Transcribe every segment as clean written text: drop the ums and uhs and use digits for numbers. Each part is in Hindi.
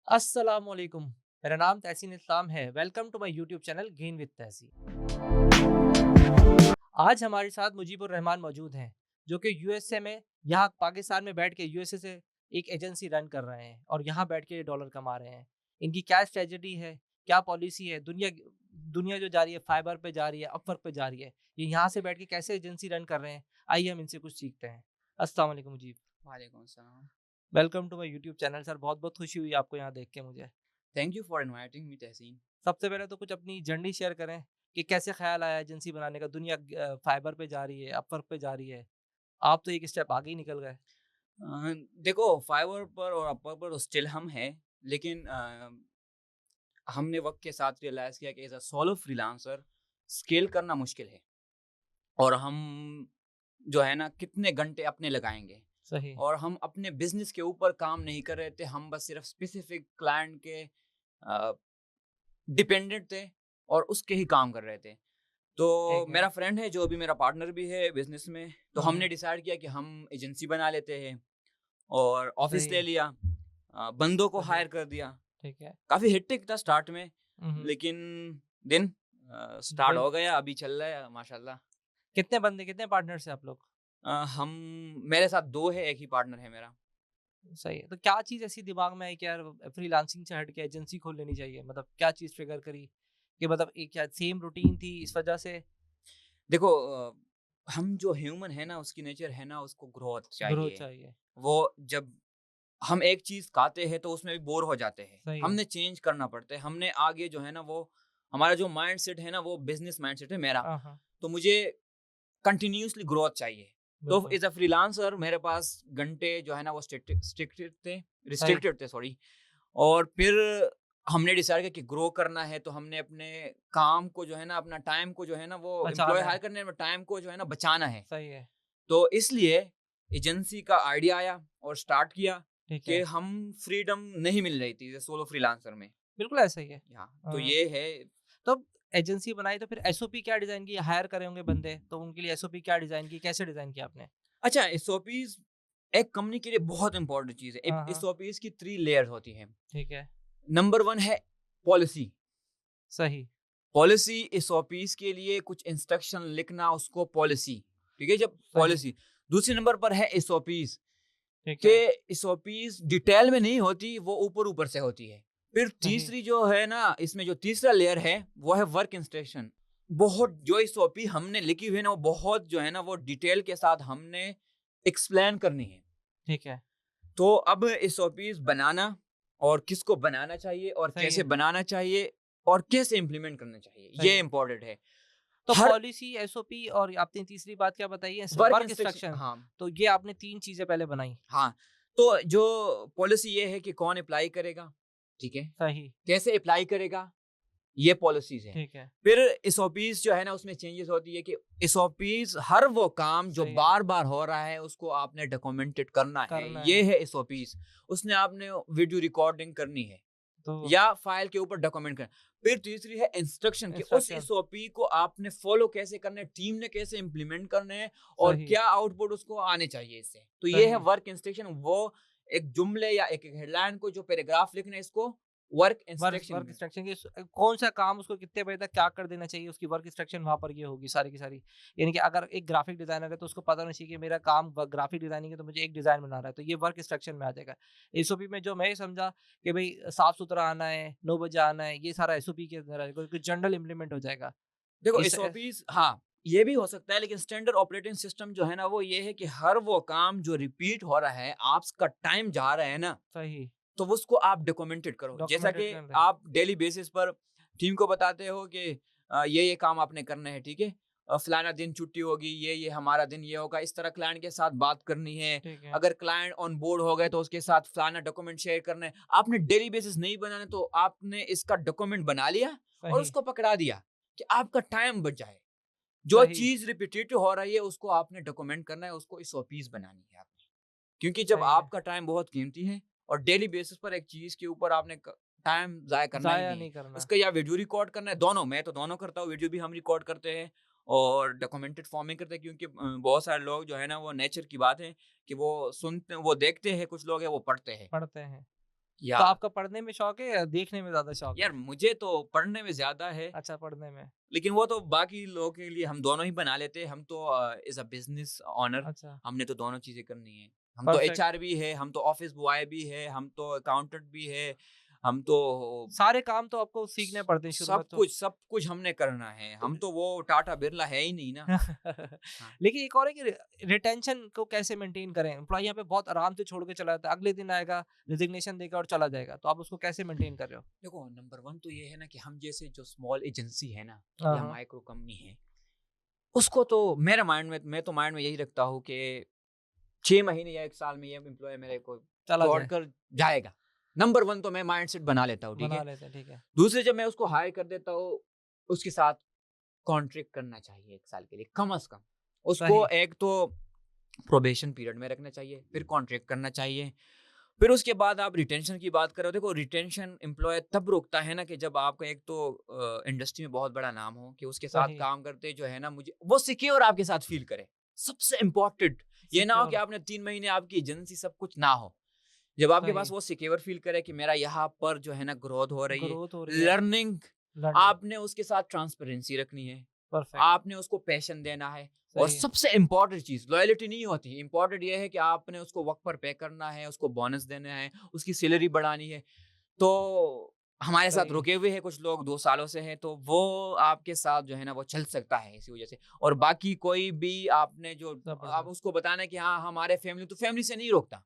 अस्सलामुअलैकुम। मेरा नाम तहसीन इस्लाम है। Welcome to my YouTube channel gain with Tahseen. आज हमारे साथ मुजीबुर रहमान मौजूद हैं, जो कि यूएसए में यहाँ पाकिस्तान में बैठ के यूएसए से एक एजेंसी रन कर रहे हैं और यहाँ बैठ के डॉलर कमा रहे हैं। इनकी क्या स्ट्रेटजी है, क्या पॉलिसी है, दुनिया दुनिया जो जा रही है फाइबर पे जा रही है, अपवर्क पे जा रही है, ये यहाँ से बैठ के कैसे एजेंसी रन कर रहे हैं, आइए हम इनसे कुछ सीखते हैं। अस्सलाम वालेकुम मुजीब। वालेकुम सलाम। Welcome to my YouTube channel sir. बहुत बहुत खुशी हुई आपको यहाँ देख के मुझे। Thank you for inviting me Tahseen. सबसे पहले तो कुछ अपनी जर्नी शेयर करें कि कैसे ख्याल आया एजेंसी बनाने का। दुनिया फाइबर पे जा रही है, अपवर्क पे जा रही है। आप तो एक स्टेप आगे ही निकल गए। देखो फाइवर पर और अपवर पर स्टिल हम हैं, लेकिन हमने वक्त के साथ रियलाइज़ किया कि as a solo freelancer scale करना मुश्किल है। और हम जो है ना कितने घंटे अपने लगाएँगे, सही। और हम अपने बिज़नेस के ऊपर काम नहीं कर रहे थे, हम बस सिर्फ स्पेसिफिक क्लाइंट के अ, डिपेंडेंट थे और उसके ही काम कर रहे थे। तो ठीक है। मेरा फ्रेंड है जो अभी मेरा पार्टनर भी है बिज़नेस में, तो हुँ, हमने हुँ। डिसाइड किया कि हम एजेंसी बना लेते हैं और ऑफ़िस ले सही, लिया। बंदों को सही। हायर कर दिया। ठीक है। काफ़ी हेक्टिक था स्टार्ट में, हुँ, हुँ। लेकिन दिन स्टार्ट दिन हो गया, अभी चल रहा है माशाल्लाह। कितने बंदे, कितने पार्टनर्स हैं आप लोग? हम मेरे साथ 2 है, 1 ही पार्टनर है मेरा। सही है। तो क्या चीज़ ऐसी दिमाग में आई कि यार फ्रीलांसिंग से हट के एजेंसी खोल लेनी चाहिए? मतलब क्या चीज़ ट्रिगर करी कि मतलब एक क्या सेम रूटीन थी इस वजह से देखो हम जो ह्यूमन है ना, उसकी नेचर है ना, उसको ग्रोथ ग्रोथ चाहिए। चाहिए? वो जब हम एक चीज़ खाते हैं तो उसमें भी बोर हो जाते हैं। सही है। हमने चेंज करना पड़ता है। हमने आगे जो है ना वो हमारा जो माइंडसेट है ना वो बिज़नेस माइंडसेट है मेरा। हाँ, हाँ। तो मुझे कंटिन्यूअसली ग्रोथ चाहिए। तो बिल्कुल। एज़ अ फ्रीलांसर मेरे पास घंटे जो है ना वो स्ट्रिक्टेड थे, सही। रिस्ट्रिक्टेड थे सॉरी। और फिर हमने डिसाइड किया कि ग्रो करना है, तो हमने अपने काम को जो है ना, अपना टाइम को जो है ना, वो एम्प्लॉयी बचाना हायर है। करने में टाइम को जो है ना बचाना है। सही है। तो इसलिए एजेंसी का आइडिया आया और स्टार्ट किया ठीक कि है। हम फ्रीडम नहीं मिल रही थी सोलो फ्रीलांसर में। बिल्कुल ऐसा ही है। हाँ, तो अ, ये है। तो एजेंसी बनाई तो फिर एसओपी क्या डिज़ाइन की? हायर करे होंगे बंदे, तो उनके लिए एसओपी क्या डिज़ाइन की? कैसे डिज़ाइन किया आपने? अच्छा, एसओपीज़ एक कंपनी के लिए बहुत इंपॉर्टेंट चीज़ है। हाँ, हाँ। एसओपीज़ की 3 लेयर्स होती हैं। ठीक है। नंबर 1 है पॉलिसी। सही, पॉलिसी एसओपीज़ के लिए कुछ इंस्ट्रक्शन लिखना, उसको पॉलिसी, ठीक है? जब सही। पॉलिसी। दूसरे नंबर पर है एसओपीज़, ठीक के है। एसओपीज़ डिटेल में नहीं होती, वो ऊपर-ऊपर से होती है। फिर सही। तीसरी जो है ना, इसमें जो तीसरा लेयर है, वो है वर्क इंस्ट्रक्शन। बहुत जो एसओपी हमने लिखी हुई है ना, वो बहुत जो है ना, वो डिटेल के साथ हमने एक्सप्लेन करनी है। ठीक है। तो अब एसओपीज़ बनाना और किसको बनाना चाहिए और सही कैसे है। बनाना चाहिए और कैसे इम्प्लीमेंट करना चाहिए, सही ये है। इम्पोर्टेंट है। तो हर पॉलिसी, एसओपी और आपने तीसरी बात क्या बताई है? Work work instruction, instruction. हाँ, तो ये आपने 3 चीज़ें पहले बनाई। हाँ। तो जो पॉलिसी ये है कि कौन अप्लाई करेगा, ठीक है? सही। कैसे अप्लाई करेगा, ये पॉलिसीज़ हैं। ठीक है। फिर एसओपीज़ जो है ना, उसमें चेंजेस होती है कि एसओपीज़ हर वो काम जो सही है। बार-बार हो रहा है, उसको आपने डॉक्यूमेंटेड करना है, करना ये है। है एसओपीज़। उसने आपने वीडियो रिकॉर्डिंग करनी है तो या फाइल के ऊपर डॉक्यूमेंट करना। फिर तीसरी है इंस्ट्रक्शन कि उस इंस्ट्रक्शन। एसओपी को आपने फॉलो कैसे करना है, टीम ने कैसे इम्प्लीमेंट करने हैं और सही, क्या आउटपुट उसको आने चाहिए इससे। तो ये है सही। वर्क इंस्ट्रक्शन, वो एक जुमले या एक हेडलाइन को जो पैराग्राफ लिखना है, इसको वर्क वर्क इंस्ट्रक्शन वर्क में। इंस्ट्रक्शन की कौन-सा काम उसको कितने बजे तक क्या कर देना चाहिए, उसकी वर्क इंस्ट्रक्शन वहाँ पर ये होगी सारी की सारी। यानी कि अगर एक ग्राफिक डिज़ाइनर है तो उसको पता होना चाहिए कि मेरा काम ग्राफिक डिज़ाइनिंग है, तो मुझे एक डिज़ाइन बनाना है, तो ये वर्क इंस्ट्रक्शन में आ जाएगा। एसओपी में जो मैं समझा कि भई साफ-सुथरा आना है, 9 बजे आना है, ये सारा एसओपी के अंदर आएगा, कोई जनरल इम्प्लीमेंट हो जाएगा। देखो इस एसओपीज़, हाँ, ये भी हो सकता है, लेकिन स्टैंडर्ड ऑपरेटिंग सिस्टम जो है ना, वो ये है कि हर वो काम जो रिपीट हो रहा है, आपका टाइम जा रहा है ना, सही, तो उसको आप डॉक्यूमेंटेड करो। जैसा डॉक्यूमेंटेड कि कर लें। आप डेली बेसिस पर टीम को बताते हो कि ये काम आपने करना है, ठीक है? फलाना दिन छुट्टी होगी, ये हमारा दिन ये होगा, इस तरह क्लाइंट के साथ बात करनी है। ठीक है। अगर क्लाइंट ऑन बोर्ड हो गए, तो उसके साथ फलाना डॉक्यूमेंट शेयर करना है। आपने डेली बेसिस नहीं बनाना, तो आपने इसका डॉक्यूमेंट बना लिया और सही, उसको पकड़ा दिया कि आपका टाइम बच जाए। जो सही, चीज़ रिपिटेटिव हो रही है, उसको आपने डॉक्यूमेंट करना है, उसको एसओपीज़ बनानी है आपने। क्योंकि जब सही है। आपका टाइम बहुत कीमती है और डेली बेसिस पर एक चीज़ के ऊपर आपने टाइम ज़ाया करना ही ज़ाया नहीं है। नहीं करना। उसका या वीडियो रिकॉर्ड करना है, दोनों, मैं तो दोनों करता हूँ, वीडियो भी हम रिकॉर्ड करते हैं और डॉक्यूमेंटेड फॉर्म में करते हैं, क्योंकि बहुत सारे लोग जो है ना, वो नेचर की बात है कि वो सुनते वो देखते हैं, कुछ लोग हैं वो पढ़ते हैं। पढ़ते हैं। या तो आपका पढ़ने में शौक है या देखने में ज़्यादा शौक यार है? मुझे तो पढ़ने में ज़्यादा है, अच्छा, पढ़ने में। लेकिन वो तो बाकी लोगों के लिए हम दोनों ही बना लेते हैं। हम तो एज़ अ बिज़नेस ओनर अच्छा, हमने तो दोनों चीज़ें करनी है। हम तो परफेक्ट। एचआर भी है, हम तो ऑफ़िस बॉय भी है, हम तो अकाउंटेंट भी है, हम तो सारे काम तो आपको सीखने स पड़ते हैं शुरू में तो। सब कुछ हमने करना है। हम तो वो टाटा बिरला है ही नहीं ना। हाँ। लेकिन एक और है कि रिटेंशन को कैसे मेंटेन करें? एम्प्लॉयी यहाँ पे बहुत आराम से छोड़ के चला जाता है, अगले दिन आएगा, रेजिग्नेशन देगा और चला जाएगा। तो आप उसको कैसे मेंटेन कर रहे हो? देखो नंबर 1 तो ये है ना कि हम जैसे जो स्मॉल एजेंसी है ना हाँ, या हाँ। माइक्रो कंपनी है, उसको तो मेरे माइंड में मैं तो माइंड में यही रखता हूँ कि 6 महीने या 1 साल में ये एम्प्लॉयी मेरे को चला जाए, छोड़कर जाएगा। नंबर 1 तो मैं माइंडसेट बना लेता हूँ, ठीक बना है? लेते हैं, ठीक है। दूसरे जब मैं उसको हायर कर देता हूँ, उसके साथ कॉन्ट्रैक्ट करना चाहिए 1 साल के लिए कम से कम। उसको सही, एक तो प्रोबेशन पीरियड में रखना चाहिए, फिर कॉन्ट्रैक्ट करना चाहिए। फिर उसके बाद आप रिटेंशन की बात करो, देखो रिटेंशन एम्प्लॉय तब रुकता है ना कि जब आपका एक तो इंडस्ट्री में बहुत बड़ा नाम हो, कि उसके साथ सही। काम करते जो है ना मुझे वो सिक्योर आपके साथ फील करे। सबसे इम्पोर्टेंट ये ना हो कि सिक्योर, आपने 3 महीने आपकी एजेंसी सब कुछ ना हो। जब आपके पास सही। वो सिक्योर फील करे कि मेरा यहाँ पर जो है ना ग्रोथ हो रही है, ग्रोथ हो रही है, लर्निंग, लर्निंग, आपने उसके साथ ट्रांसपेरेंसी रखनी है। परफेक्ट, आपने उसको पैशन देना है। और सही है। सबसे इम्पोर्टेंट चीज़ लॉयल्टी नहीं होती, इम्पोर्टेंट ये है कि आपने उसको वक़्त पर पे करना है, उसको बोनस देना है, उसकी सैलरी बढ़ानी है। तो हमारे साथ सही है, रुके हुए हैं कुछ लोग 2 सालों से हैं, तो वो आपके साथ जो है ना वो चल सकता है इसी वज़ह से। और बाकी कोई भी आपने जो आप ज़बरदस्त। उसको बताना है कि हाँ, हमारे फैमिली तो फैमिली से नहीं रोकता।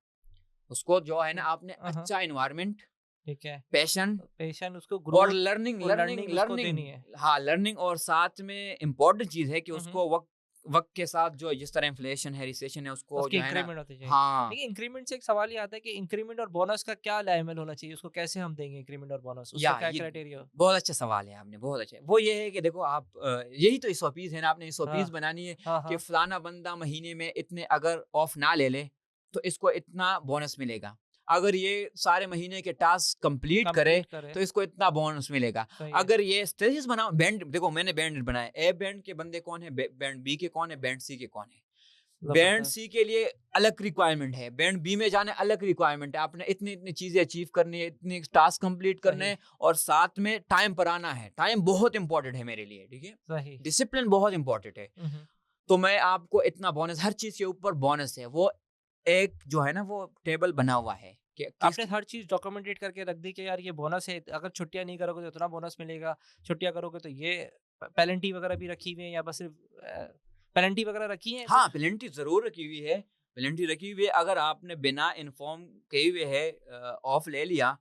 उसको जो है ना आपने हाँ, अच्छा एनवायरनमेंट, ठीक है। पैशन पेशेंस उसको और ग्रोथ लर्निंग और लर्निंग लर्निंग उसको लर्निंग देनी है। हाँ, लर्निंग और साथ में इम्पोर्टेंट चीज़ है कि हुँ, हुँ। उसको वक़्त वक़्त के साथ जो जिस तरह इन्फ्लेशन है, रिसेशन है, उसको उसकी जो है ना इंक्रीमेंट होती चाहिए। हाँ, देखिए इंक्रीमेंट से एक सवाल ये आता है कि इंक्रीमेंट और बोनस का क्या लेवल होना चाहिए? उसको कैसे हम देंगे इंक्रीमेंट और बोनस? उसका या क्या ये क्राइटेरिया हो? बहुत अच्छा सवाल है आपने, बहुत अच्छा। वो ये है कि देखो आप यही तो एसओपीज़ है ना, आपने हाँ, एसओपीज़ बनानी है हाँ, कि हाँ। फलाना बंदा महीने में इतने अगर ऑफ ना ले ले, तो इसको इतना बोनस मिलेगा। अगर ये सारे महीने के टास्क कंप्लीट करे, कंप्लीट करे, तो इसको इतना बोनस मिलेगा। सही है। अगर ये स्टेजेस बनाओ बैंड देखो मैंने बैंड बनाए, ए बैंड के बंदे कौन है, बैंड बी के कौन है, बैंड सी के कौन है। बैंड ज़बरदस्त। सी के लिए अलग रिक्वायरमेंट है, बैंड बी में जाने अलग रिक्वायरमेंट है। आपने इतनी-इतनी चीज़ें अचीव करनी है, इतने टास्क कंप्लीट करने सही, हैं और साथ में टाइम पर आना है। टाइम बहुत इंपॉर्टेंट है मेरे लिए, ठीक है? सही। डिसिप्लिन बहुत इंपॉर्टेंट है। हुँ, हुँ। तो मैं आपको इतना बोनस हर चीज़ के ऊपर बोनस है। वो एक जो है ना वो टेबल बना हुआ है कि किस आपने हर चीज़ डॉक्यूमेंटेड करके रख दी कि यार ये बोनस है, अगर छुट्टियाँ नहीं करोगे तो इतना बोनस मिलेगा, छुट्टियाँ करोगे तो ये पेनल्टी वगैरह भी रखी हुई है या बस सिर्फ़ पेनल्टी वगैरह रखी है हाँ, कुछ? पेनल्टी ज़रूर रखी हुई है। पेनल्टी रखी हुई है अगर आपने बिना इन्फॉर्म किए हुए है ऑफ ले लिया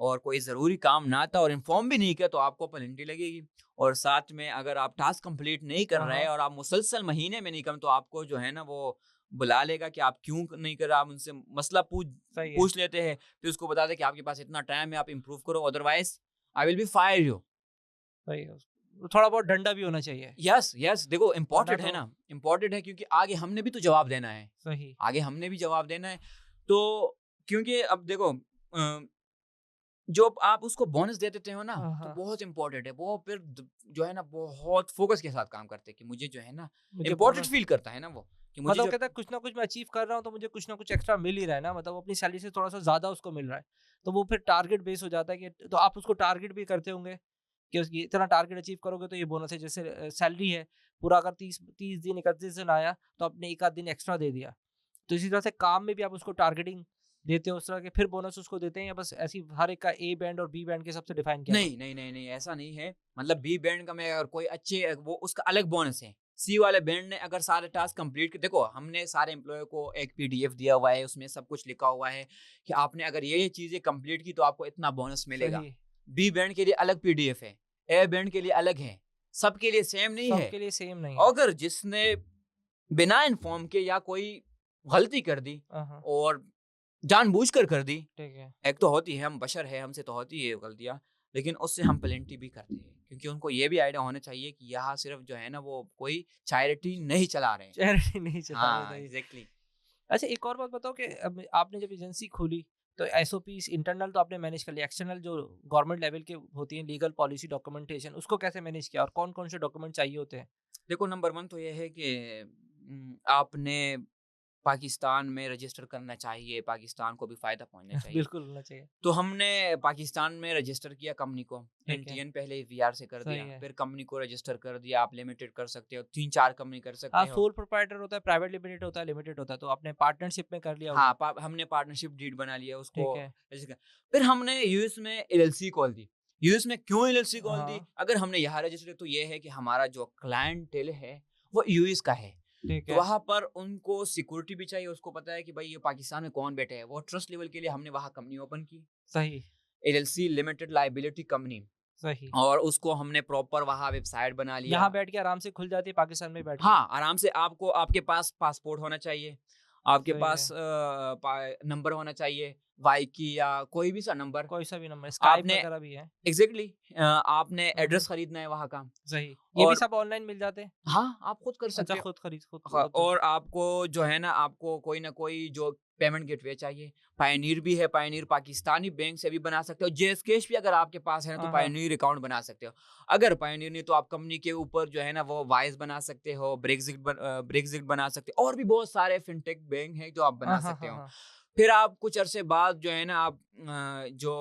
और कोई ज़रूरी काम ना था और इन्फॉर्म भी नहीं किया तो आपको पेनल्टी लगेगी। और साथ में अगर आप टास्क कंप्लीट नहीं कर हाँ, रहे हाँ। और आप मुसलसल महीने में नहीं कर तो आपको जो है ना वो बुला लेगा कि आप क्यों नहीं कर रहे, आप उनसे मसला पूछ सही है, पूछ लेते हैं। फिर उसको बता दें कि आपके पास इतना टाइम है, आप इम्प्रूव करो otherwise I will be fire you. सही है। थोड़ा बहुत डंडा भी होना चाहिए, यस, यस देखो वरना इम्पोर्टेंट है तो ना, इम्पोर्टेंट है क्योंकि आगे हमने भी तो जवाब देना है। सही। आगे हमने भी जवाब देना है। तो क्योंकि अब देखो जो आप उसको बोनस दे देते हो ना, हाँ, तो हाँ। बहुत इम्पोर्टेंट है। वो फिर जो है ना बहुत फ़ोकस के साथ काम करते हैं कि मुझे जो है ना मुझे इम्पोर्टेंट बोनस फ़ील करता है ना वो, कि मुझे मतलब वो जो कहता है कुछ ना कुछ मैं अचीव कर रहा हूँ तो मुझे कुछ ना कुछ एक्स्ट्रा मिल ही रहा है ना, मतलब वो अपनी सैलरी से थोड़ा-सा ज़्यादा उसको मिल रहा है। तो वो फिर टारगेट बेस हो जाता है कि तो आप उसको टारगेट भी करते होंगे कि उस ये इतना टारगेट अचीव करोगे तो ये बोनस है। जैसे सैलरी है, पूरा अगर 30 दिन 31 दिन आया तो आपने 1 आध दिन एक्स्ट्रा दे दिया। तो इसी तरह से काम में भी आप उसको टारगेटिंग देते हो उस तरह के फिर बोनस उसको देते हैं या बस ऐसे ही हर एक का ए बैंड और बी बैंड के हिसाब से डिफाइन किया हुआ है? नहीं, नहीं, नहीं, नहीं ऐसा नहीं है। मतलब बी बैंड का मैं अगर कोई अच्छे वो उसका अलग बोनस है। सी वाले बैंड ने अगर सारे टास्क कंप्लीट देखो हमने सारे एम्प्लॉयी को एक पीडीएफ दिया हुआ है, उसमें सब कुछ लिखा हुआ है कि आपने अगर ये चीज़ें कंप्लीट की तो आपको इतना बोनस मिलेगा। सही, बी बैंड के लिए अलग पीडीएफ है, ए बैंड के लिए अलग है, सबके लिए सेम नहीं है। सबके लिए सेम नहीं है। अगर जिसने बिना इन्फॉर्म के या कोई गलती कर दी हाँ, हाँ, और जानबूझकर कर दी, ठीक है। एक तो होती है हम बशर है, हमसे तो होती है गलतियाँ, लेकिन उससे हम पेनल्टी भी करते हैं। क्योंकि उनको ये भी आइडिया होना चाहिए कि यहाँ सिर्फ़ जो है ना वो कोई चैरिटी नहीं चला रहे हैं। चैरिटी नहीं चला रहे, हाँ, सही। एग्ज़ैक्टली। अच्छा एक और बात बताओ कि अब आपने जब एजेंसी खोली तो एसओपीस इंटरनल तो आपने मैनेज कर लिया, एक्सटर्नल जो गवर्नमेंट लेवल के होती हैं लीगल पॉलिसी डॉक्यूमेंटेशन उसको कैसे मैनेज किया और कौन-कौन से डॉक्यूमेंट चाहिए होते हैं? देखो नंबर 1 तो ये है कि आपने पाकिस्तान में रजिस्टर करना चाहिए, पाकिस्तान को भी फ़ायदा पहुँचना चाहिए। बिल्कुल होना चाहिए। तो हमने पाकिस्तान में रजिस्टर किया कंपनी को, ठीक है, एनटीएन पहले वीआर से कर सही दिया, है। फिर कंपनी को रजिस्टर कर दिया, आप लिमिटेड कर सकते हो, 3-4 कंपनी कर हाँ, सकते हो। सोल प्रोप्राइटर होता है, प्राइवेट लिमिटेड होता है, लिमिटेड होता है, तो आपने पार्टनरशिप में कर लिया हाँ, होगा। पा हमने पार्टनरशिप डीड बना लिया उसको ठीक है। रजिस्टर फिर हमने यूएस में एलएलसी खोल दी। यूएस में क्यों एलएलसी खोल दी? हाँ, अगर हमने यहाँ रजिस्टर किया तो ये है कि हमारा जो क्लाइंटेल है, वो यूएस का है। ठीक तो है, वहाँ पर उनको सिक्योरिटी भी चाहिए, उसको पता है कि भाई ये पाकिस्तान में कौन बैठे है। वो ट्रस्ट लेवल के लिए हमने वहाँ कंपनी ओपन की, सही, एलएलसी लिमिटेड लायबिलिटी कंपनी सही। और उसको हमने प्रॉपर वहाँ वेबसाइट बना यहाँ लिया। बैठ के आराम से खुल जाती है पाकिस्तान में बैठ के। हाँ, आराम से आपको आपके पास पासपोर्ट होना चाहिए, आपके सही पास है। नंबर होना चाहिए, वाईकी या कोई भी सा नंबर। कोई सा भी नंबर, स्काइप आपने वगैरह भी है। एग्ज़ैक्टली आपने हुँ, हुँ। एड्रेस खरीदना है वहाँ का सही। ये भी और सब ऑनलाइन मिल जाते हैं? हाँ, आप खुद कर अच्छा, सकते हो। हाँ, खुद। और आपको जो है ना, आपको कोई ना कोई जो पेमेंट गेटवे चाहिए। पायोनियर भी है, पायोनियर पाकिस्तानी बैंक से भी बना सकते हो। जेएस कैश भी अगर आपके पास है ना, तो हाँ, हाँ। पायोनियर अकाउंट बना सकते हो। अगर पायोनियर नहीं तो आप कंपनी के ऊपर जो है ना, वो वाइज़ बना सकते हो, ब्रेक्सिट बना सकते हो और भी बहुत सारे फिनटेक बैंक हैं जो आप हाँ, बना हाँ, सकते हाँ, हो। हाँ। फिर आप कुछ अरसे बाद जो है ना, आप जो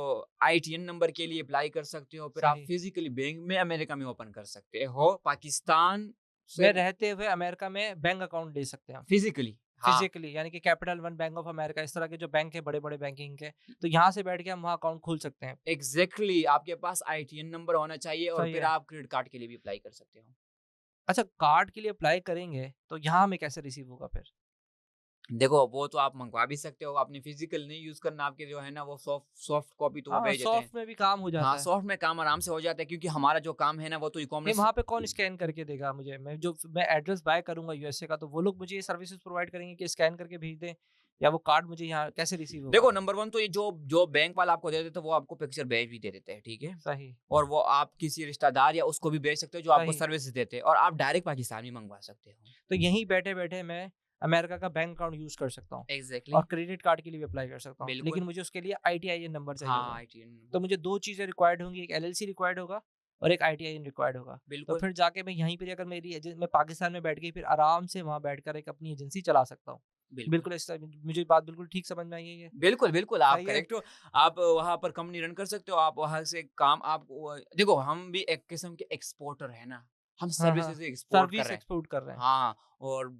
आईटीएन नंबर के लिए अप्लाई कर सकते हो। फिर आप सही। फिज़िकली बैंक में अमेरिका में ओपन कर सकते हो। पाकिस्तान से में रहते हुए अमेरिका में बैंक अकाउंट ले सकते हैं हम। फिज़िकली हाँ, फिज़िकली यानी कि capital one, bank of America, इस तरह के जो बैंक है बड़े-बड़े बैंकिंग के, तो यहाँ से बैठ के हम वहाँ अकाउंट खोल सकते हैं। एग्ज़ैक्टली आपके पास आईटीएन नंबर होना चाहिए और सही फिर है। आप क्रेडिट कार्ड के लिए भी अप्लाई कर सकते हो। अच्छा, कार्ड के लिए अप्लाई करेंगे, तो यहाँ हमें कैसे रिसीव होगा फिर? देखो, वो तो आप मँगवा भी सकते हो, आपने फिज़िकल नहीं यूज़ करना, आपके जो है ना वो सॉफ्ट कॉपी तो वो हाँ, भेज देते हैं। सॉफ्ट में भी काम हो हाँ, जाता है। सॉफ्ट में काम आराम से हो जाता है क्योंकि हमारा जो काम है ना वो तो नहीं, ई-कॉमर्स वहाँ पे कौन स्कैन करके देगा मुझे? मैं एड्रेस बाय करूँगा यूएसए का, तो वो लोग मुझे ये सर्विसेज़ प्रोवाइड करेंगे कि स्कैन करके भेज दें या वो कार्ड मुझे यहाँ कैसे रिसीव होगा? देखो नंबर 1 तो ये जो जो बैंक वाला आपको दे देता है वो आपको पिक्चर भेज भी दे देते हैं, ठीक है? सही, और वो आप किसी रिश्तेदार या उसको भी भेज सकते हो जो आपको सही। सर्विसेज़ देते हैं और आप डायरेक्ट पाकिस्तान भी मँगवा सकते हो। तो यहीं बैठे-बैठे मैं अमेरिका का बैंक अकाउंट यूज़ कर सकता हूँ एग्ज़ैक्टली और क्रेडिट कार्ड के लिए भी अप्लाई कर सकता हूँ। लेकिन बिल्कुल। मुझे उसके लिए आईटीआईएन नंबर चाहिए हाँ, होगा। आईटीएन तो मुझे 2 चीज़ें रिक्वायर्ड होंगी, एक एलएलसी रिक्वायर्ड होगा और एक आईटीआईएन रिक्वायर्ड होगा। तो बिल्कुल। फिर जाके मैं यहीं पे अगर मेरी मैं पाकिस्तान में बैठ के फिर आराम से वहाँ बैठकर एक अपनी एजेंसी चला सकता हूँ। बिल्कुल। बिल्कुल इस तरह मुझे बात बिल्कुल ठीक समझ में आई है ये? बिल्कुल, बिल्कुल, आप सही है? करेक्ट हो। आप वहाँ पर कंपनी रन कर सकते हो, आप वहाँ से काम आप व देखो हम भी एक किस्म के एक्सपोर्टर हैं ना, हम हाँ, हाँ। सर्विसेज़ एक्सपोर्ट कर सर्विस रहे हैं। एक्सपोर्ट कर रहे हैं। हाँ, और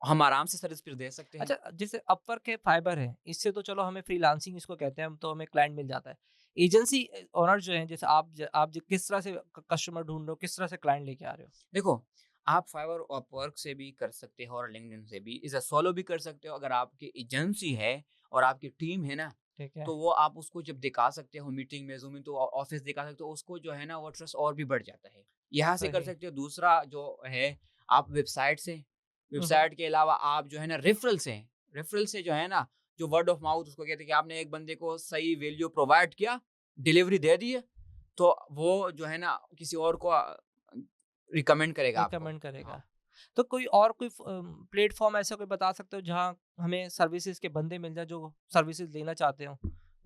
हम आराम से सर्विस फिर दे सकते हैं। अच्छा, जैसे अपवर्क है, फाइबर है, इससे तो चलो हमें फ्रीलांसिंग इसको कहते हैं, हम तो हमें क्लाइंट मिल जाता है। एजेंसी ओनर जो हैं, जैसे किस तरह से कस्टमर ढूँढ रहे हो, किस तरह से क्लाइंट लेके आ रहे हो? देखो, आप फाइवर अपवर्क से भी कर सकते हो और लिंक्डइन से भी, इज़ अ सोलो भी कर सकते हो। अगर आपकी एजेंसी है और आपकी टीम है ना, ठीक है, तो वो आप उसको जब दिखा सकते हो मीटिंग में, ज़ूम में, तो ऑफ़िस दिखा सकते हो, उसको जो है ना वो ट्रस्ट और भी बढ़ जाता है। यहाँ से कर सही। सकते हो। दूसरा जो है, आप वेबसाइट से, हुँ, हुँ। वेबसाइट के अलावा आप जो है ना रेफ़रल से जो है ना, जो वर्ड ऑफ माउथ उसको कहते हैं कि आपने एक बंदे को सही वैल्यू प्रोवाइड किया, डिलीवरी दे दी है, तो वो जो है ना किसी और को रिकमेंड करेगा आपको। रिकमेंड करेगा। हाँ। तो कोई प्लेटफ़ॉर्म ऐसा कोई बता सकते हो जहाँ हमें सर्विसेज़ के बंदे मिल जाएँ जो सर्विसेज़ लेना चाहते हों?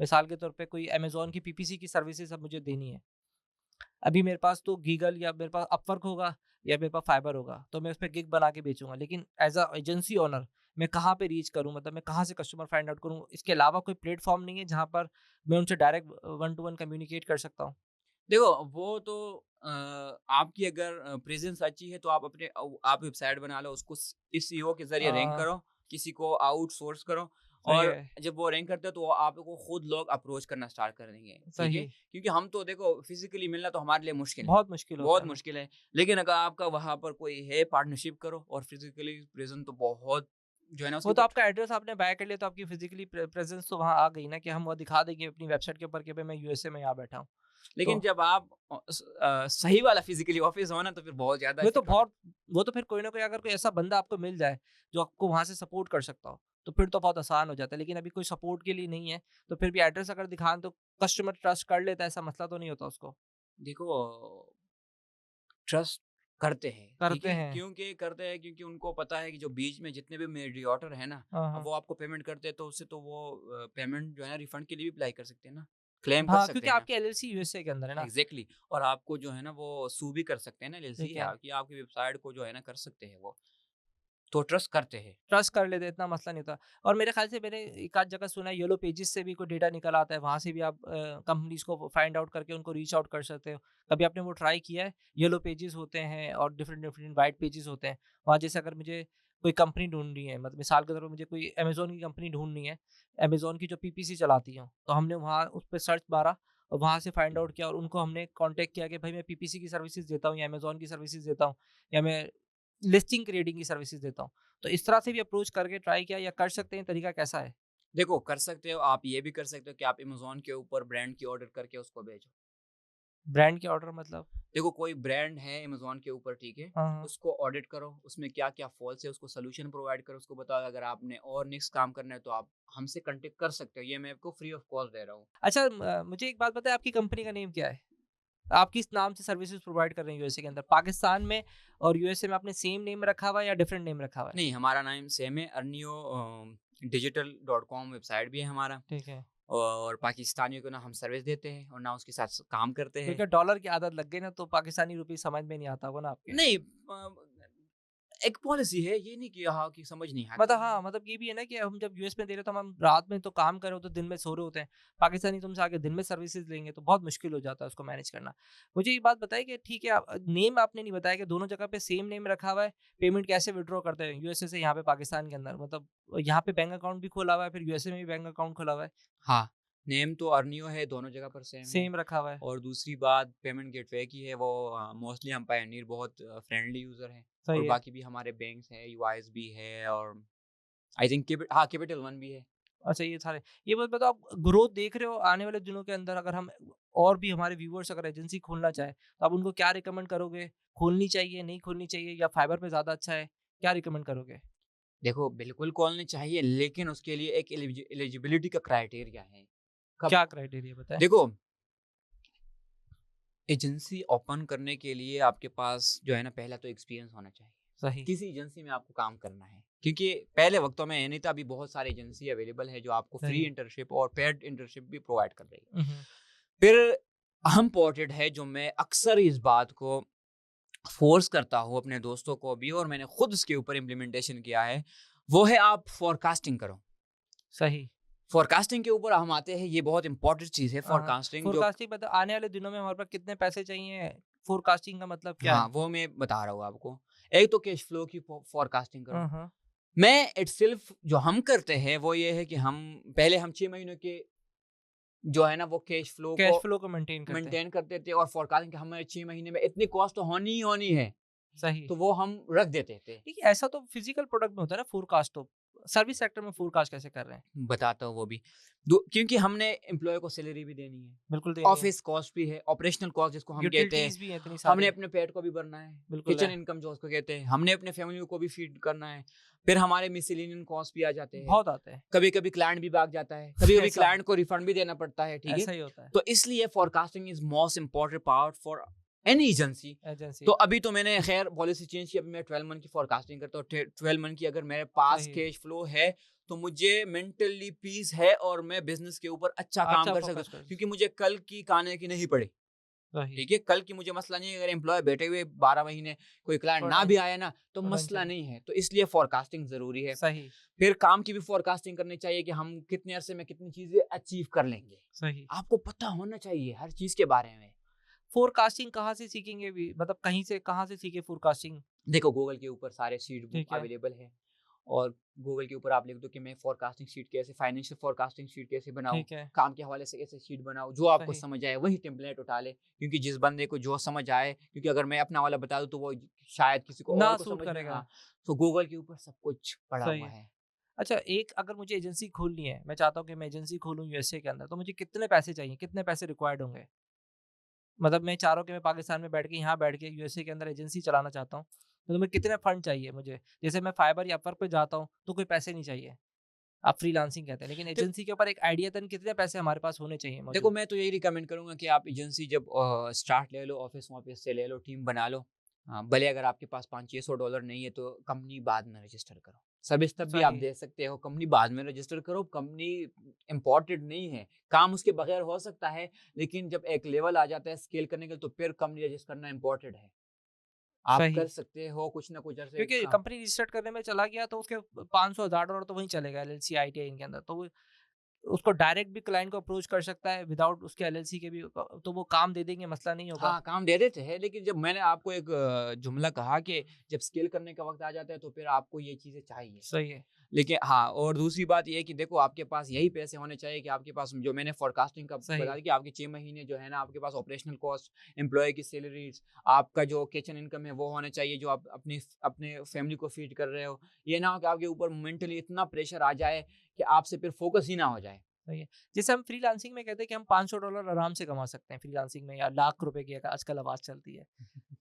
मिसाल के तौर पे कोई अमेज़न की पीपीसी की सर्विसेज़ अब मुझे देनी है। अभी मेरे पास तो गीगल या मेरे पास अपवर्क होगा या मेरे पास फाइबर होगा, तो मैं उसपे गिग बना के बेचूँगा। लेकिन एज़ अ एजेंसी ओनर मैं कहाँ पे रीच करूँ? मतलब मैं कहाँ से कस्टमर फाइंड आउट करूँ? इसके अलावा कोई प्लेटफ़ॉर्म नहीं है जहाँ पर मैं उनसे direct one two one communicate कर सकता हूँ? देखो वो तो आपकी अगर प्रेज़ेंस अच्छी है तो आप आप वेबसाइट बना लो, उसको एसईओ के ज़रिए रैंक अ, करो, किसी को आउटसोर्स करो सही और है, जब वो रैंक करते हैं तो वो आपको खुद लोग अप्रोच करना स्टार्ट कर देंगे, ठीक है? सही। क्योंकि हम तो देखो फिज़िकली मिलना तो हमारे लिए मुश्किल है, बहुत मुश्किल होता बहुत है। मुश्किल है। लेकिन अगर आपका वहाँ पर कोई है पार्टनरशिप करो और फिज़िकली प्रेज़ेंट तो बहुत जो है ना उसके वो तो ऊपर आपका एड्रेस आपने बाय कर लिया तो आपकी फिज़िकली प्रेज़ेंस तो वहाँ आ गई ना कि हम वो दिखा देंगे अपनी वेबसाइट के ऊपर कि भई मैं यूएसए में यहाँ बैठा हूँ। लेकिन तो जब आप सही वाला फिज़िकली ऑफ़िस हो ना तो फिर बहुत ज़्यादा वो तो इफ़ेक्ट होता है। बहुत वो तो फिर कोई ना कोई अगर कोई ऐसा बंदा आपको मिल जाए, जो आपको वहाँ से सपोर्ट कर सकता हो, तो फिर तो बहुत आसान हो जाता है। लेकिन अभी कोई सपोर्ट के लिए नहीं है, तो फिर भी एड्रेस अगर दिखाएँ तो कस्टमर ट्रस्ट कर लेता है, ऐसा मसला तो नहीं होता उसको। देखो ट्रस्ट करते हैं, ठीक करते है? हैं। क्योंकि करते हैं क्योंकि उनको पता है कि जो बीच में जितने भी मीडिएटर है ना, हाँ, अब हाँ। वो आपको पेमेंट करते हैं तो उससे तो वो पेमेंट जो है ना रिफंड के लिए भी अप्लाई कर सकते हैं ना, क्लेम कर हाँ, सकते क्योंकि हैं ना। आपकी एलएलसी यूएसए के अंदर है ना। एग्ज़ैक्टली और आपको जो है ना वो सू भी कर सकते हैं ना एलएलसी ठीक है। आपकी आपकी वेबसाइट को जो है ना कर सकते हैं वो। तो ट्रस्ट करते हैं। ट्रस्ट कर लेते हैं, इतना मसला नहीं होता। और मेरे ख़्याल से मैंने एक आध जगह सुना है येलो पेजेस से भी कोई डेटा निकल आता है, वहाँ से भी आप कंपनीज़ को फाइंड आउट करके उनको रीच आउट कर सकते हो। कभी आपने वो ट्राई किया है? येलो पेजेस होते हैं और डिफरेंट व्हाइट पेजेस होते हैं। वहाँ जैसे अगर मुझे कोई कंपनी ढूँढनी है, मतलब मिसाल के तौर पे मुझे कोई अमेज़न की कंपनी ढूँढनी है, अमेज़न की जो पीपीसी चलाती हो, तो हमने वहाँ उस पे सर्च मारा और वहाँ से फाइंड आउट किया और उनको हमने कॉन्टैक्ट किया कि भाई मैं पीपीसी की सर्विसेज़ देता हूँ या अमेज़न की सर्विसेज़ देता हूँ या मैं लिस्टिंग क्रिएटिंग की सर्विसेज़ देता हूँ। तो इस तरह से भी अप्रोच करके ट्राई किया या कर सकते हैं, तरीका कैसा है? देखो, कर सकते हो, आप ये भी कर सकते हो कि आप अमेज़न के ऊपर ब्रांड की ऑर्डर करके उसको भेजो। ब्रांड के ऑर्डर मतलब? देखो, कोई ब्रांड है अमेज़न के ऊपर, ठीक है? हाँ, हाँ। उसको ऑडिट करो, उसमें क्या-क्या फ़ॉल्स है, उसको सॉल्यूशन प्रोवाइड करो, उसको बताओ अगर आपने और नेक्स्ट काम करना है तो आप हमसे कॉन्टैक्ट कर सकते हो। ये मैं आपको फ्री ऑफ कॉस्ट दे रहा हूँ। अच्छा मुझे एक बात बताइए आपकी कंपनी का नेम क्या है? आप किस नाम से सर्विसेज़ प्रोवाइड कर रहे हैं यूएसए के अंदर? पाकिस्तान में और यूएसए में आपने सेम नेम रखा हुआ है या डिफरेंट नेम रखा हुआ है? नहीं, हमारा नाम सेम है, अर्नियो डिजिटल.com वेबसाइट भी है हमारा, ठीक है। और पाकिस्तानियों को ना हम सर्विस देते हैं और ना उसके साथ काम करते हैं। क्योंकि डॉलर की आदत लग गई ना तो पाकिस्तानी रुपए समझ में नहीं आता होगा ना आपके? नहीं, एक पॉलिसी है, ये नहीं कि हाँ, कि समझ नहीं आती मतलब है। हाँ, मतलब ये भी है ना कि हम जब यूएस में दे रहे हैं तो हम रात में तो काम कर रहे होते हैं, दिन में सो रहे होते हैं। पाकिस्तानी तुमसे आके दिन में सर्विसेज़ लेंगे तो बहुत मुश्किल हो जाता है उसको मैनेज करना। मुझे एक बात बताइए कि ठीक है आप नेम आपने नहीं बताया कि दोनों जगह पे सेम नेम रखा हुआ है, पेमेंट कैसे विथड्रॉ करते हैं यूएसए से यहाँ पे पाकिस्तान के अंदर? मतलब यहाँ पे बैंक अकाउंट भी खोला हुआ है, फिर यूएसए में भी बैंक अकाउंट खोला हुआ है, हाँ, नेम तो अर्नियो है, दोनों जगह पर सेम है। सेम रखा हुआ है। और दूसरी बात पेमेंट गेटवे की है, वो मोस्टली हम पायोनियर बहुत फ्रेंडली यूज़र हैं। और सही है। बाकी भी हमारे बैंक्स हैं, यूआईएसबी है, और आई थिंक कैपिटल वन भी है। अच्छा ये सारे ये बात बताओ आप ग्रोथ देख रहे हो आने वाले दिनों के अंदर अगर हम और भी हमारे व्यूअर्स अगर एजेंसी खोलना चाहे तो आप उनको क्या रिकमेंड करोगे? खोलनी चाहिए, नहीं खोलनी चाहिए या फाइबर पे ज़्यादा अच्छा है? क्या रिकमेंड करोगे? देखो, बिल्कुल खोलनी चाहिए, लेकिन उसके लिए एक एलिजिबिलिटी का क्राइटेरिया है। कब क्या क्राइटेरिया बताएँ? देखो, एजेंसी ओपन करने के लिए आपके पास जो है ना, पहला तो एक्सपीरियंस होना चाहिए। सही, किसी एजेंसी में आपको काम करना है, क्योंकि पहले वक्तों में ये नहीं था, अभी बहुत सारी एजेंसी अवेलेबल है जो आपको फ्री सही। इंटर्नशिप और पेड इंटर्नशिप भी प्रोवाइड कर रही है। हुँ, हुँ। फिर अहम पॉइंट है जो मैं अक्सर इस बात को फोर्स करता हूँ अपने दोस्तों को भी, और मैंने खुद उसके ऊपर इम्प्लीमेंटेशन किया है, वो है आप फोरकास्टिंग करो। सही। फोरकास्टिंग के ऊपर हम आते हैं, ये बहुत इंपॉर्टेंट चीज़ है हाँ, हाँ। फोरकास्टिंग जो। फ़ोरकास्टिंग मतलब आने वाले दिनों में हमारे पास कितने पैसे चाहिए? फ़ोरकास्टिंग का मतलब क्या हाँ, है? वो मैं बता रहा हूँ आपको। एक तो कैश फ्लो की फोरकास्टिंग करो। हाँ, हाँ। मैं इटसेल्फ जो हम करते हैं वो ये है कि हम पहले हम 6 महीनों के जो है ना वो कैश फ्लो को कैश फ्लो को मेंटेन करते हैं। मेंटेन करते थे, और फोरकास्टिंग कि हमें 6 महीने में इतनी कॉस्ट तो होनी ही होनी है, सही। तो वो हम रख देते थे। देखिए ऐसा तो फिज़िकल प्रोडक्ट में होता है ना फ़ोरकास्ट तो। सर्विस सेक्टर में फ़ोरकास्ट कैसे कर रहे हैं? बताता हूँ वो भी। क्योंकि हमने एम्प्लॉय को सैलरी भी देनी है, बिल्कुल देनी है। ऑफिस कॉस्ट भी है, ऑपरेशनल कॉस्ट जिसको हम कहते हैं, यूटिलिटीज़ भी हैं इतनी हमने सारी। अपने पेट को भी भरना है, बिल्कुल किचन है। इनकम जो उसको कहते हैं, हमने अपने फैमिली को भी फीड करना है। फिर हमारे मिसलेनियस कॉस्ट भी आ जाते हैं। बहुत आते हैं। कभी-कभी क्लाइंट भी भाग जाता है, कभी-कभी ऐसा क्लाइंट को रिफंड भी देना पड़ता है, ठीक है? ऐसा ही होता है तो इसलिए forecasting is most important part for any agency. तो एजेंसी। अभी तो मैंने खैर पॉलिसी चेंज की, अभी मैं 12 मंथ की फोरकास्टिंग करता हूँ। 12 मंथ की अगर मेरे पास सही। कैश फ्लो है, तो मुझे मेंटली पीस है और मैं बिज़नेस के ऊपर अच्छा काम अच्छा कर सकता फ़ोकस हूँ, कर क्योंकि मुझे कल की खाने की नहीं पड़ी, सही। ठीक है? कल की मुझे मसला नहीं है, अगर एम्प्लॉयी बैठे हुए 12 महीने कोई क्लाइंट थोड़ा ना भी टेंशन आया ना, तो थोड़ा मसला टेंशन नहीं है। तो इसलिए फोरकास्टिंग ज़रूरी है। सही, फिर काम की भी फोरकास्टिंग करनी चाहिए कि हम कितने अरसे में कितनी चीज़ें अचीव कर लेंगे। सही। आपको पता होना चाहिए हर चीज़ के बारे में। फ़ोरकास्टिंग कहाँ से सीखेंगे भी मतलब कहीं से कहाँ से सीखे फ़ोरकास्टिंग? देखो, गूगल के ऊपर सारे शीट बुक ठीक है, अवेलेबल है, और गूगल के ऊपर आप लिख दो कि मैं फोरकास्टिंग शीट कैसे, फाइनेंशियल फोरकास्टिंग शीट कैसे बनाऊँ, ठीक है। काम के हवाले से कैसे शीट बनाऊँ, जो आपको सही। समझ आए वही टेम्पलेट उठा ले, क्योंकि जिस बंदे को जो समझ आए, क्योंकि अगर मैं अपना वाला बता दूँ तो वो शायद किसी को और ना को सूट समझ में, करेगा। हाँ, तो गूगल के ऊपर सब कुछ पड़ा सही हुआ है। है। अच्छा एक अगर मुझे एजेंसी खोलनी है, मैं चाहता हूँ कि मैं एजेंसी खोलूँ यूएसए के अंदर, तो मुझे कितने पैसे चाहिए? कितने पैसे रिक्वायर्ड होंगे? मतलब मैं चाह रहा हूँ कि मैं पाकिस्तान में बैठ के यहाँ बैठ के यूएसए के अंदर एजेंसी चलाना चाहता हूँ, तो तुम्हें कितने फंड चाहिए मुझे? जैसे मैं फाइवर या अपवर्क पे जाता हूँ, तो कोई पैसे नहीं चाहिए। आप फ्रीलांसिंग कहते हैं, लेकिन दे- एजेंसी के ऊपर एक आइडिया देन कितने पैसे हमारे पास होने चाहिए देखो, मौजूद? मैं तो यही रिकमेंड करूंगा कि आप एजेंसी जब स्टार्ट ले लो, ऑफिस ऑफिस से ले लो, टीम बना लो। हाँ, भले अगर आपके पास $500-600 नहीं है, तो कंपनी बाद में रजिस्टर करो। सब स्टेप भी आप सही, दे सकते हो, कंपनी बाद में रजिस्टर करो। कंपनी इम्पोर्टेंट नहीं है, काम उसके बगैर हो सकता है, लेकिन जब एक लेवल आ जाता है स्केल करने के लिए, तो फिर कंपनी रजिस्टर करना इम्पोर्टेंट है। आप सही। कर सकते हो कुछ ना कुछ अरसे क्योंकि काम। कंपनी रजिस्टर्ड करने में चला गया तो उसके 500,000 $1,000 तो वहीं चलेगा एलएलसी आईटीआई इनके अंदर। तो वो उसको डायरेक्ट भी क्लाइंट को अप्रोच कर सकता है विदाउट उसके एलएलसी के भी, तो वो काम दे देंगे, मसला नहीं होगा। हाँ, काम दे देते हैं, लेकिन जब मैंने आपको एक जुमला कहा कि जब स्केल करने का वक़्त आ जाता है तो फिर आपको ये चीज़ें चाहिए। सही है। लेकिन हाँ, और दूसरी बात ये है कि देखो आपके पास यही पैसे होने चाहिए कि आपके पास जो मैंने फोरकास्टिंग का सही बता है। दी कि आपके 6 महीने जो है ना आपके पास ऑपरेशनल कॉस्ट, एम्प्लॉयी की सैलरीज़, आपका जो किचन इनकम है वो होने चाहिए जो आप अपनी अपने फैमिली को फीड कर रहे हो। ये ना हो कि आपके ऊपर मेंटली इतना प्रेशर आ जाए कि आपसे फिर फोकस ही ना हो जाए। सही है। जैसे हम फ्रीलांसिंग में कहते हैं कि हम $500 आराम से कमा सकते हैं फ्रीलांसिंग में, या लाख रुपए की आजकल आवाज़ चलती है।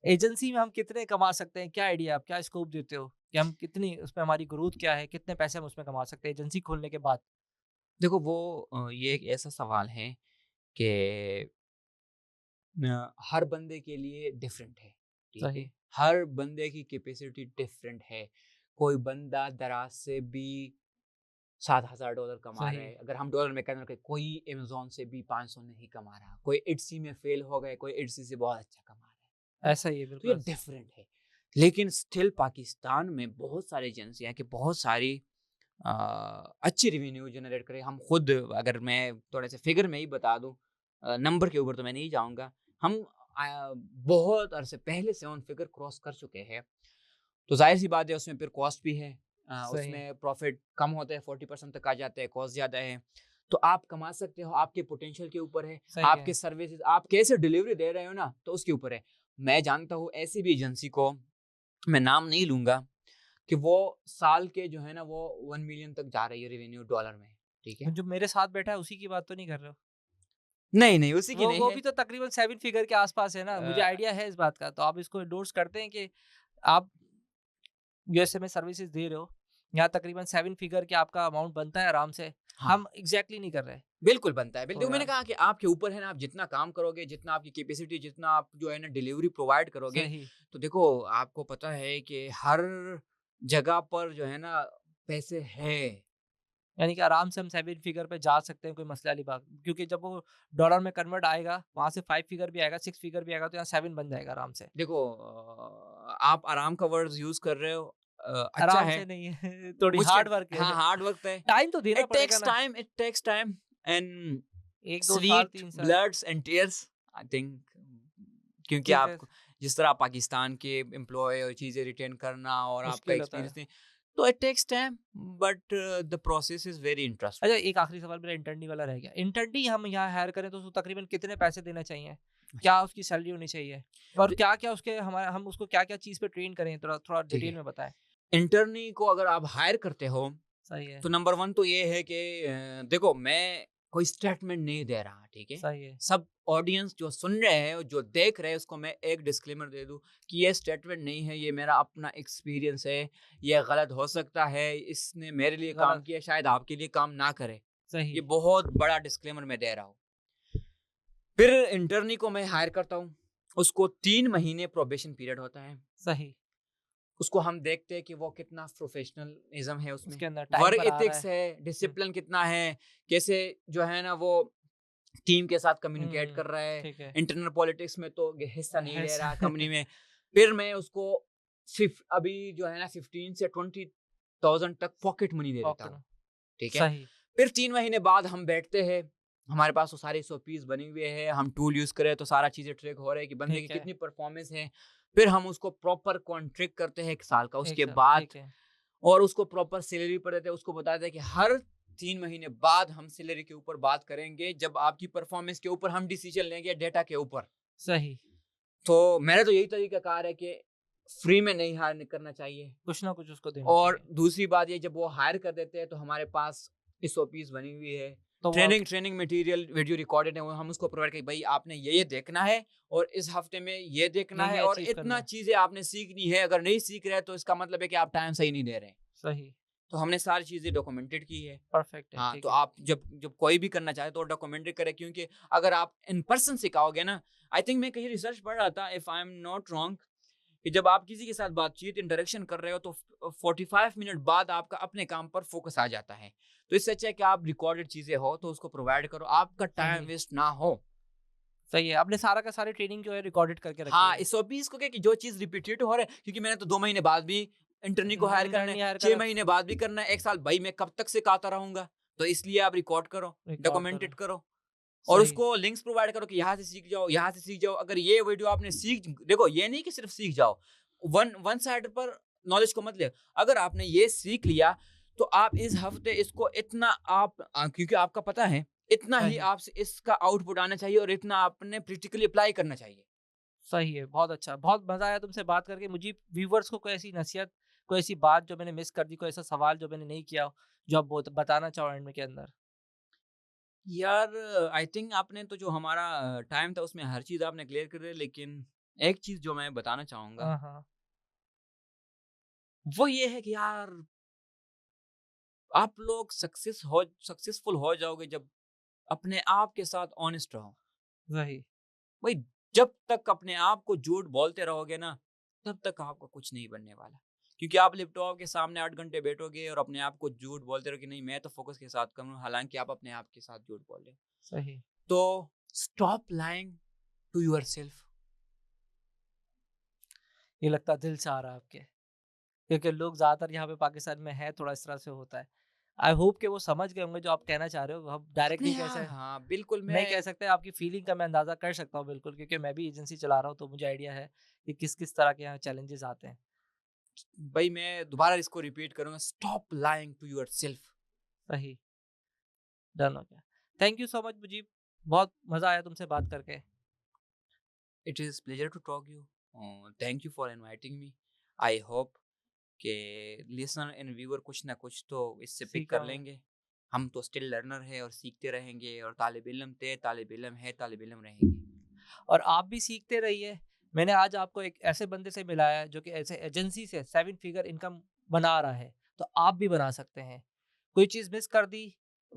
एजेंसी में हम कितने कमा सकते हैं? क्या आइडिया, आप क्या स्कोप देते हो? कि हम कितनी उसमें हमारी ग्रोथ क्या है? कितने पैसे हम उसमें कमा सकते हैं एजेंसी खोलने के बाद? देखो वो ये एक ऐसा सवाल है कि हर बंदे के लिए डिफरेंट है, ठीक है? सही। हर बंदे की कैपेसिटी डिफरेंट है। कोई बंदा दराज से भी $7,000 कमा रहा सही। है। अगर हम डॉलर में कन्वर्ट करें, कोई अमेज़न से भी 500 नहीं कमा रहा। कोई इट्सी में फेल हो गए, कोई इट्सी से बहुत अच्छा कमा रहा है। ऐसा ही है, तो ये बिल्कुल। डिफरेंट है। लेकिन स्टिल पाकिस्तान में बहुत सारी एजेंसियाँ हैं कि बहुत सारी अ, अच्छी रेवेन्यू जनरेट करें। हम खुद, अगर मैं थोड़े से फिगर में ही बता दूँ, नंबर के ऊपर तो मैं नहीं जाऊँगा। हम बहुत अरसे पहले 7 फिगर क्रॉस कर चुके हैं। तो ज़ाहिर-सी बात है उसमें फिर कॉस्ट भी है। सही। उसमें प्रॉफ़िट कम होता है, 40% तक आ जाता है, कॉस्ट ज़्यादा है। तो आप कमा सकते हो, आपके पोटेंशियल के ऊपर है, सही है। आपके सर्विसेज़ आप कैसे डिलीवरी दे रहे हो ना, तो उसके ऊपर है। मैं जानता हूँ ऐसी भी एजेंसी को, मैं नाम नहीं लूँगा, कि वो साल के जो है ना वो 1 मिलियन तक जा रही है रेवेन्यू डॉलर में, ठीक तो है? जो मेरे साथ बैठा है उसी की बात तो नहीं कर रहे हो? नहीं, नहीं, उसी की नहीं वो है। भी तो तकरीबन 7 फिगर के आस-पास है ना, मुझे अ, आइडिया है इस बात का। तो आप इसको एंडोर्स करते हैं कि आप यूएसए में सर्विसेज़ दे रहे हो, यहाँ तकरीबन 7 फिगर के आपका अमाउंट बनता है आराम से। हाँ। हम एग्ज़ैक्टली नहीं कर रहे। बिल्कुल बनता है। तो बिल्कुल, मैंने यार, कहा कि आपके ऊपर है ना, आप जितना काम करोगे, जितना आपकी कैपेसिटी, जितना आप जो है ना डिलीवरी प्रोवाइड करोगे, सही। तो देखो आपको पता है कि हर जगह पर जो है ना पैसे हैं। यानी कि आराम से हम 7 फिगर पे जा सकते हैं, कोई मसले वाली बात, क्योंकि जब वो डॉलर में कन्वर्ट आएगा, वहाँ से 5 फिगर भी आएगा, 6 फिगर भी आएगा, तो यहाँ 7 बन जाएगा आराम से। देखो आप आराम का वर्ड्स यूज़ कर रहे हो, अच्छा आराम है, से नहीं है, थोड़ी मुश्किल, हार्ड वर्क हाँ, है। हार्ड वर्क है। टाइम तो देना पड़ेगा ना, इट टेक्स टाइम एंड 1, 2 साल, स्वीट 3 साल। Bloods and tears, I think, क्योंकि ठीक है, आप जिस तरह पाकिस्तान के एम्प्लॉय और चीज़ें रिटेन करना और आपका मुश्किल होता एक्सपीरियंस है। नहीं, तो it takes time, but the process is very अच्छा, इंटरेस्टिंग। एक आखिरी सवाल मेरा इंटर्नी वाला रह गया। इंटर्नी हम यहाँ हायर करें तो उसको तकरीबन कितने पैसे देने चाहिए? क्या उसकी सैलरी होनी चाहिए? और क्या-क्या उसके हमारा हम उसको क्या-क्या चीज़ पे ट्रेन करें? थोड़ा थोड़ा ठीक डिटेल है, में बताएँ। इंटर्नी को अगर आप हायर करते हो, सही है, तो नंबर 1 तो ये है कि देखो मैं कोई स्टेटमेंट नहीं दे रहा, ठीक है? सही है, सब ऑडियंस जो सुन रहे हैं और जो देख रहे हैं उसको मैं एक डिस्क्लेमर दे दूँ कि ये स्टेटमेंट नहीं है, ये मेरा अपना एक्सपीरियंस है, ये गलत हो सकता है, इसने मेरे लिए काम गलत, किया शायद आपके लिए काम ना करे। ये सही, बहुत बड़ा डिस्क्लेमर मैं दे रहा हूँ। फिर इंटर्नी को मैं हायर करता हूँ, उसको 3 महीने प्रोबेशन पीरियड होता है। सही। उसको हम देखते हैं कि वो कितना प्रोफेशनलिज्म है उसमें, उसके अंदर टाइम वर्क पर आ रहा एथिक्स है। है, हुँ, डिसिप्लिन कितना है, कैसे जो है ना वो टीम के साथ कम्युनिकेट हुँ, कर रहा है, ठीक है। इंटरनल पॉलिटिक्स में तो हिस्सा नहीं ले ऐसा रहा कंपनी में। फिर मैं उसको अभी जो है ना 15 से 20,000 तक पॉकेट मनी दे देता ओके, हूँ, ठीक है? सही, फिर 3 महीने बाद हम बैठते हैं, हमारे पास वो सारे एसओपीज़ बने हुए हैं, हम टूल यूज़ करें तो सारा चीज़ें ट्रैक हो रहा है कि बंदे की ठीक है। कितनी परफॉर्मेंस है। फिर हम उसको प्रॉपर कॉन्ट्रैक्ट करते हैं 1 साल का, 1 उसके साल, बाद ठीक है, और उसको प्रॉपर सैलरी पर देते हैं, उसको बताते हैं कि हर 3 महीने बाद हम सैलरी के ऊपर बात करेंगे, जब आपकी परफॉर्मेंस के ऊपर हम डिसीजन लेंगे डेटा के ऊपर। सही। तो मेरा तो यही तरीकाकार है कि फ्री में नहीं हायर करना चाहिए। कुछ ना कुछ उसको देना और चाहिए। दूसरी बात ये, जब वो हायर कर देते हैं तो हमारे पास एसओपीज़ बनी हुई है। तो वो ट्रेनिंग मटेरियल वीडियो रिकॉर्डेड है, वो हम उसको प्रोवाइड करें, भाई आपने ये देखना है और इस हफ्ते में ये देखना यही है और अचीव करना इतना है। चीज़ें आपने सीखनी है। अगर नहीं सीख रहे हैं तो इसका मतलब है कि आप टाइम सही नहीं दे रहे हैं। सही, तो हमने सारी चीज़ें डॉक्यूमेंटेड की है। परफेक्ट है, हाँ, ठीक तो है। आप जब जब कोई भी करना चाहे तो डॉक्यूमेंट्री करे, क्योंकि अगर आप इन पर्सन सिखाओगे ना, आई थिंक मैं कहीं रिसर्च पढ़ रहा था, if I am not wrong, कि जब आप किसी के साथ बातचीत इंटरेक्शन कर रहे हो तो 45 मिनट बाद आपका अपने काम पर फोकस आ जाता है। तो इससे अच्छा है कि आप रिकॉर्डेड चीजें हो तो उसको प्रोवाइड करो, आपका टाइम सही, वेस्ट ना हो। सही है, आपने सारा का सारी ट्रेनिंग जो है रिकॉर्डेड करके रखी हाँ, है। SOPs को क्या कि जो चीज़ रिपीटेड हो रहा है, क्योंकि मैंने तो 2 महीने बाद भी इंटर्नी को हायर करना इंटर्न है, हायर 6 करा, महीने बाद भी करना है, 1 साल भाई मैं कब तक सिखाता रहूँगा? तो इसलिए आप रिकॉर्ड करो, रिकॉर्ड करो। डॉक्यूमेंटेड करो और सही, उसको लिंक्स प्रोवाइड करो कि यहाँ से सीख जाओ, यहाँ से सीख जाओ। अगर ये वीडियो आपने सीख देखो ये नहीं कि सिर्फ सीख जाओ, वन साइड पर नॉलेज को मत ले। अगर आपने ये सीख लिया, तो आप इस हफ्ते इसको इतना आप क्योंकि आपका पता है, इतना ही सही, आपसे इसका आउटपुट आना चाहिए और इतना आपने प्रैक्टिकली अप्लाई करना चाहिए। सही है, बहुत अच्छा। बहुत मज़ा आया तुमसे बात करके। मुझे व्यूअर्स को कोई ऐसी नसीहत, कोई ऐसी बात जो मैंने मिस कर दी, कोई ऐसा सवाल जो मैंने नहीं किया हो, जो आप बोत बताना चाहो एंड में के अंदर? यार आई थिंक आपने तो जो हमारा टाइम था उसमें हर चीज़ आपने क्लियर कर दी, लेकिन एक चीज़ जो मैं बताना चाहूँगा, हाँ, हाँ। वो ये है कि यार आप लोग सक्सेसफुल हो जाओगे जब अपने आप के साथ ऑनेस्ट रहो। वही, भाई जब तक अपने आप को झूठ बोलते रहोगे ना, तब तक आपका कुछ नहीं बनने वाला। क्योंकि आप लैपटॉप के सामने 8 घंटे बैठोगे और अपने आप को झूठ बोलते रहोगे, नहीं मैं तो फोकस के साथ कर रहा हूँ, हालाँकि आप अपने आप के साथ झूठ बोल रहे हो। सही। तो स्टॉप लाइंग टू योरसेल्फ। ये लगता है दिल से आ रहा है आपके, क्योंकि लोग ज़्यादातर यहाँ पे पाकिस्तान में है, थोड़ा इस तरह से होता है। आई होप कि वो समझ गए होंगे जो आप कहना चाह रहे हो। हम डायरेक्ट नहीं नहीं कह हाँ, सक हाँ, बिल्कुल नहीं कह मैं सकते, आपकी फीलिंग का मैं अंदाज़ा कर सकता हूँ बिल्कुल, क्योंकि मैं भी एजेंसी चला रहा हूँ, तो मुझे आइडिया है कि किस-किस तरह के यहाँ चैलेंजेस आते हैं। भाई मैं दोबारा इसको रिपीट करूँगा, स्टॉप लाइंग टू योरसेल्फ। सही, डन हो गया। Thank you so much Mujeeb, बहुत मज़ा आया तुमसे बात करके। It is pleasure to talk you. Thank you for inviting me. I hope कि लिसनर एंड व्यूअर कुछ ना कुछ तो इससे पिक सीखा कर होगा। लेंगे। हम तो स्टिल लर्नर हैं और सीखते रहेंगे और तालिब इल्म थे, तालिब इल्म है, तालिब इल्म रहेंगे। और आप भी सीखते रहिए। मैंने आज आपको एक ऐसे बंदे से मिलाया है जो कि ऐसे एजेंसी से 7 फिगर इनकम बना रहा है, तो आप भी बना सकते हैं। कोई चीज़ मिस कर दी,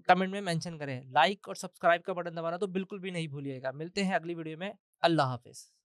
कमेंट में मेंशन करें। लाइक और सब्सक्राइब का बटन दबाना तो बिल्कुल भी नहीं भूलिएगा। मिलते हैं अगली वीडियो में। अल्लाह हाफ़िज़।